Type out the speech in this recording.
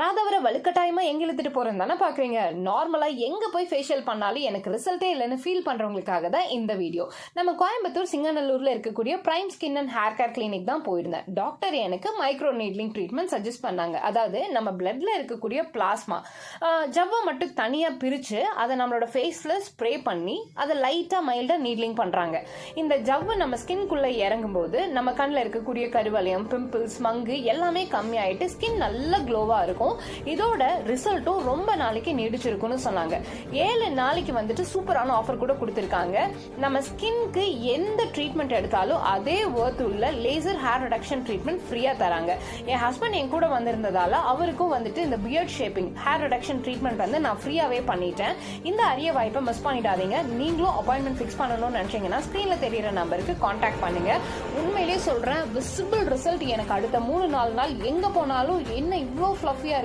யாராவது வலுக்கட்டாயமா எங்க இழுத்துட்டு போறேன்னு தானே பாக்குறீங்க. நார்மலா எங்க போய் ஃபேஷியல் பண்ணாலும் எனக்கு ரிசல்ட்டே இல்லைன்னு ஃபீல் பண்றவங்களுக்காக தான் இந்த வீடியோ. நம்ம கோயம்புத்தூர் சிங்கநல்லூர்ல இருக்கக்கூடிய prime skin and hair care clinic தான் போயிருந்தேன். டாக்டர் எனக்கு மைக்ரோ நீட்லிங் ட்ரீட்மெண்ட் சஜஸ்ட் பண்ணாங்க. அதாவது நம்ம பிளட்ல இருக்கக்கூடிய பிளாஸ்மா ஜவ்வை மட்டும் தனியா பிரிச்சு அதை நம்மளோட ஃபேஸ்ல ஸ்ப்ரே பண்ணி அதை லைட்டா மைல்டா நீட்லிங் பண்றாங்க. இந்த ஜவ்வு நம்ம ஸ்கின்குள்ள இறங்கும் போது நம்ம கண்ணில் இருக்கக்கூடிய கருவளையம், பிம்பிள்ஸ், மங்கு எல்லாமே கம்மியாயிட்டு ஸ்கின் நல்ல க்ளோவா இருக்கும். இதோட ரிசல்ட்டும் ரொம்ப நாளைக்கு நீடிச்சிருக்கும்னு சொன்னாங்க. 7 நாளைக்கு வந்துட்டு சூப்பரான ஆஃபர் கூட கொடுத்திருக்காங்க. நம்ம ஸ்கின்க்கு எந்த ட்ரீட்மெண்ட் எடுத்தாலும் அதே ஒர்த் உள்ள லேசர் ஹேர் ரிடக்ஷன் ட்ரீட்மெண்ட் ஃப்ரீயா தராங்க. என் ஹஸ்பண்ட் என் கூட வந்திருந்ததால அவருக்கும் வந்துட்டு இந்த beard shaping hair reduction treatment வந்து நான் ஃப்ரீயாவே பண்ணிட்டேன். இந்த அரிய வாய்ப்பை மிஸ் பண்ணிடாதீங்க. நீங்களும் அப்பாயின்மெண்ட் ஃபிக்ஸ் பண்ணணும்னு நினைச்சீங்கன்னா ஸ்கிரீன்ல தெரியுற நம்பருக்கு கான்டாக்ட் பண்ணுங்க. உண்மையிலேயே சொல்றேன், விசிபிள் ரிசல்ட் எனக்கு அடுத்த 3-4 நாள் எங்க போனாலும் என்ன இவ்வளோ ஃப்ளஃபியா